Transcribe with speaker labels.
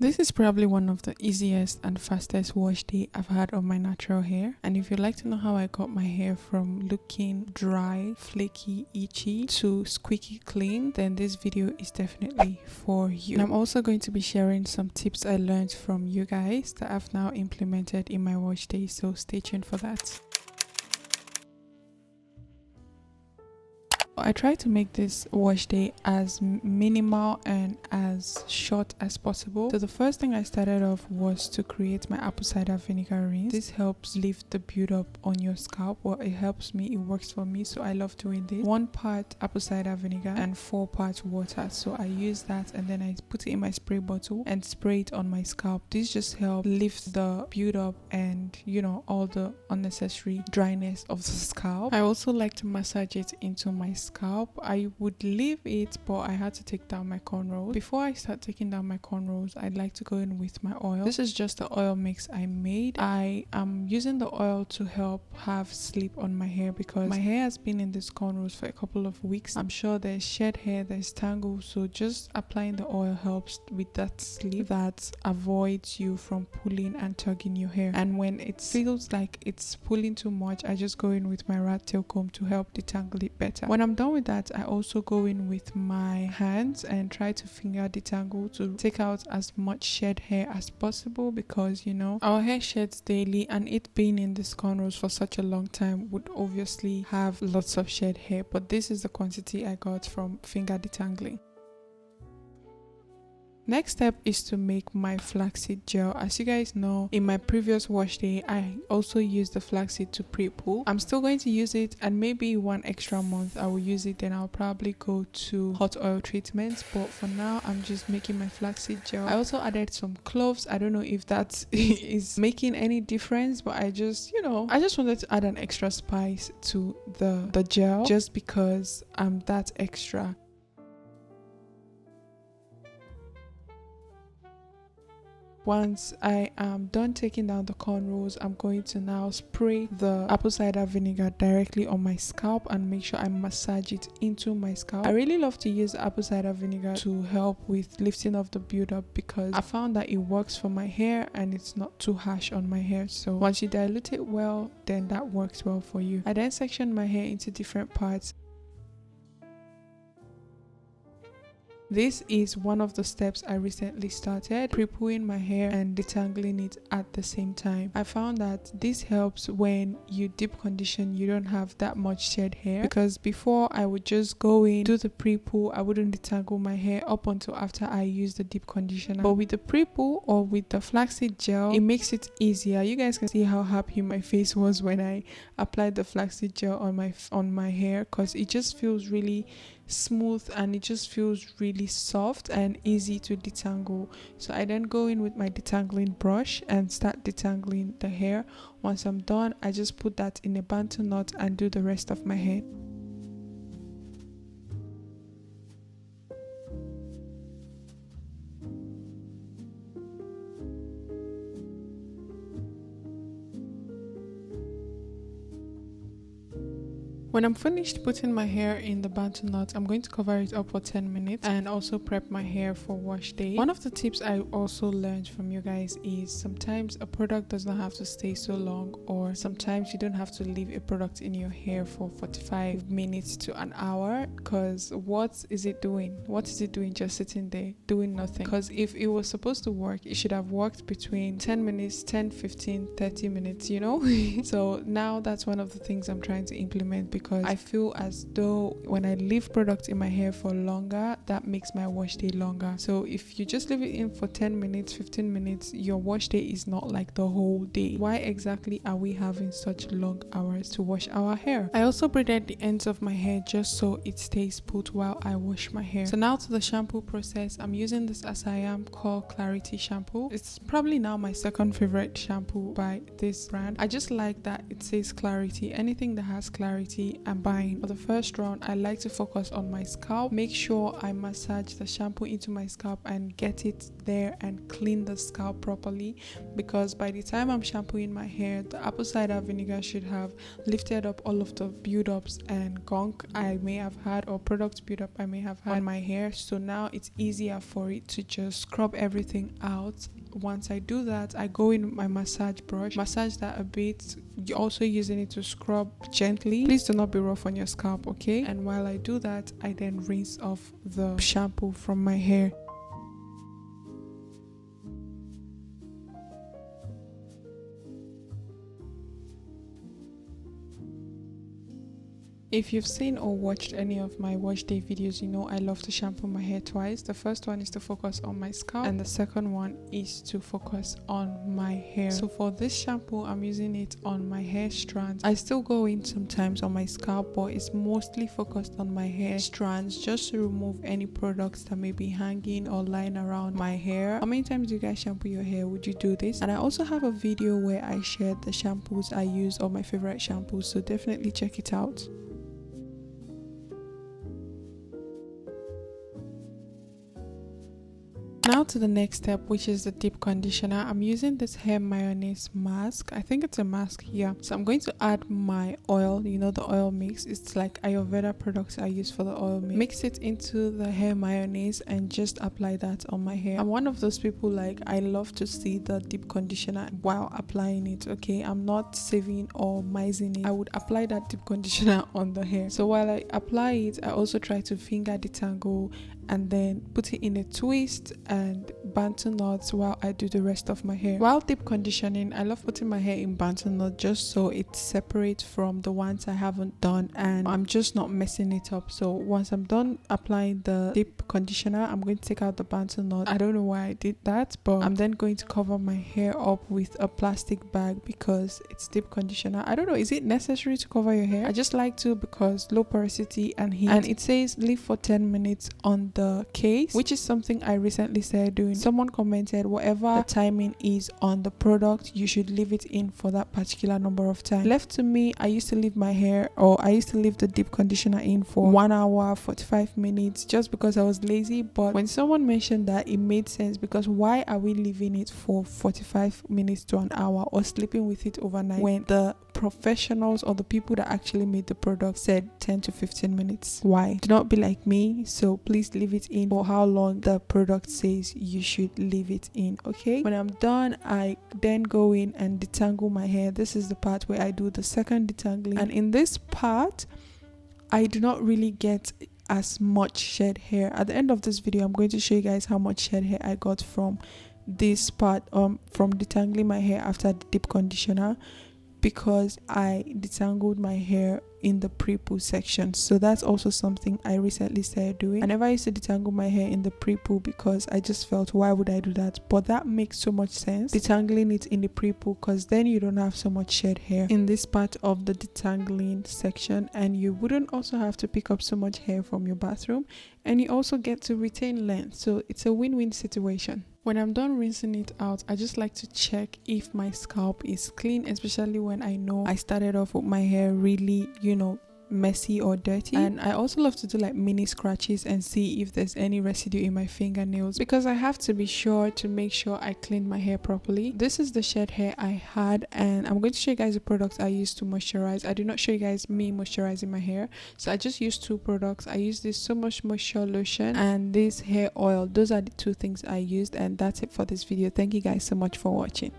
Speaker 1: This is probably one of the easiest and fastest wash day I've had on my natural hair. And if you'd like to know how I got my hair from looking dry, flaky, itchy to squeaky clean, then this video is definitely for you. And I'm also going to be sharing some tips I learned from you guys that I've now implemented in my wash day, so stay tuned for that. I try to make this wash day as minimal and as short as possible. So the first thing I started off was to create my apple cider vinegar rinse. This helps lift the build-up on your scalp. Well, it helps me, it works for me, so I love doing this. 1 part apple cider vinegar and 4 parts water. So I use that and then I put it in my spray bottle and spray it on my scalp. This just helps lift the build-up and, you know, all the unnecessary dryness of the scalp. I also like to massage it into my scalp. I would leave it, but I had to take down my cornrows. Before I start taking down my cornrows, I'd like to go in with my oil. This is just the oil mix I made. I am using the oil to help have sleep on my hair because my hair has been in this cornrows for a couple of weeks. I'm sure there's shed hair, there's tangle, so just applying the oil helps with that sleep that avoids you from pulling and tugging your hair. And when it feels like it's pulling too much, I just go in with my rat tail comb to help detangle it better. When I'm done with that, I also go in with my hands and try to finger detangle to take out as much shed hair as possible because, you know, our hair sheds daily, and it being in this cornrows for such a long time would obviously have lots of shed hair, but this is the quantity I got from finger detangling. Next step is to make my flaxseed gel. As you guys know, in my previous wash day, I also used the flaxseed to pre-poo. I'm still going to use it, and maybe 1 extra month I will use it, then I'll probably go to hot oil treatments, but for now I'm just making my flaxseed gel. I also added some cloves. I don't know if that is making any difference, but I just wanted to add an extra spice to the gel just because I'm that extra. Once I am done taking down the cornrows, I'm going to now spray the apple cider vinegar directly on my scalp and make sure I massage it into my scalp. I really love to use apple cider vinegar to help with lifting of the build-up because I found that it works for my hair and it's not too harsh on my hair. So once you dilute it well, then that works well for you. I then section my hair into different parts. This is one of the steps I recently started, pre-pooing my hair and detangling it at the same time. I found that this helps when you deep condition, you don't have that much shed hair, because before I would just go in, do the pre-poo, I wouldn't detangle my hair up until after I use the deep conditioner. But with the pre-poo or with the flaxseed gel, it makes it easier. You guys can see how happy my face was when I applied the flaxseed gel on my hair, because it just feels really smooth and it just feels really soft and easy to detangle. So I then go in with my detangling brush and start detangling the hair. Once I'm done, I just put that in a bantu knot and do the rest of my hair. When I'm finished putting my hair in the bantu knot, I'm going to cover it up for 10 minutes and also prep my hair for wash day. One of the tips I also learned from you guys is sometimes a product does not have to stay so long, or sometimes you don't have to leave a product in your hair for 45 minutes to an hour, because what is it doing? What is it doing just sitting there doing nothing? Because if it was supposed to work, it should have worked between 10 minutes, 10, 15, 30 minutes, you know? So now that's one of the things I'm trying to implement, because I feel as though when I leave products in my hair for longer, that makes my wash day longer. So if you just leave it in for 10 minutes, 15 minutes, your wash day is not like the whole day. Why exactly are we having such long hours to wash our hair? I also braided the ends of my hair just so it stays put while I wash my hair. So now to the shampoo process. I'm using this As I Am Call Clarity shampoo. It's probably now my second favorite shampoo by this brand. I just like that it says clarity. Anything that has clarity usually am buying. For the first round, I like to focus on my scalp, make sure I massage the shampoo into my scalp and get it there and clean the scalp properly, because by the time I'm shampooing my hair, the apple cider vinegar should have lifted up all of the build-ups and gunk I may have had, or product build-up I may have had on my hair. So now it's easier for it to just scrub everything out. Once I do that, I go in with my massage brush, massage that a bit. You're also using it to scrub gently. Please do not be rough on your scalp, okay? And while I do that, I then rinse off the shampoo from my hair. If you've seen or watched any of my wash day videos, you know I love to shampoo my hair twice. The first one is to focus on my scalp, and the second one is to focus on my hair. So for this shampoo, I'm using it on my hair strands. I still go in sometimes on my scalp, but it's mostly focused on my hair strands, just to remove any products that may be hanging or lying around my hair. How many times do you guys shampoo your hair? Would you do this? And I also have a video where I shared the shampoos I use, or my favorite shampoos, so definitely check it out. Now to the next step, which is the deep conditioner. I'm using this hair mayonnaise mask. I think it's a mask here. So I'm going to add my oil, you know, the oil mix. It's like Ayurveda products I use for the oil mix. Mix it into the hair mayonnaise and just apply that on my hair. I'm one of those people, like, I love to see the deep conditioner while applying it, okay? I'm not saving or mising it. I would apply that deep conditioner on the hair. So while I apply it, I also try to finger detangle and then put it in a twist and bantu knots while I do the rest of my hair. While deep conditioning, I love putting my hair in bantu knot just so it's separate from the ones I haven't done and I'm just not messing it up. So once I'm done applying the deep conditioner, I'm going to take out the bantu knot. I don't know why I did that, but I'm then going to cover my hair up with a plastic bag because it's deep conditioner. I don't know, is it necessary to cover your hair? I just like to, because low porosity and heat. And it says leave for 10 minutes on the case, which is something I recently started doing. Someone commented whatever the timing is on the product, you should leave it in for that particular number of time. Left to me, I used to leave my hair, or I used to leave the deep conditioner in for 1 hour 45 minutes just because I was lazy. But when someone mentioned that, it made sense, because why are we leaving it for 45 minutes to an hour or sleeping with it overnight when the professionals or the people that actually made the product said 10 to 15 minutes? Why? Do not be like me. So please leave it in for how long the product says you should leave it in, okay? When I'm done, I then go in and detangle my hair. This is the part where I do the second detangling, and in this part I do not really get as much shed hair. At the end of this video, I'm going to show you guys how much shed hair I got from this part, from detangling my hair after the deep conditioner, because I detangled my hair in the pre-poo section. So that's also something I recently started doing. I never used to detangle my hair in the pre-poo because I just felt, why would I do that? But that makes so much sense, detangling it in the pre-poo, because then you don't have so much shed hair in this part of the detangling section, and you wouldn't also have to pick up so much hair from your bathroom, and you also get to retain length. So it's a win-win situation. When I'm done rinsing it out, I just like to check if my scalp is clean, especially when I know I started off with my hair really, you know, messy or dirty. And I also love to do like mini scratches and see if there's any residue in my fingernails, because I have to be sure to make sure I clean my hair properly. This is the shed hair I had, and I'm going to show you guys the products I use to moisturize. I do not show you guys me moisturizing my hair, so I just use 2 products. I use this So Much Moisture lotion and this hair oil. Those are the 2 things I used, and that's it for this video. Thank you guys so much for watching.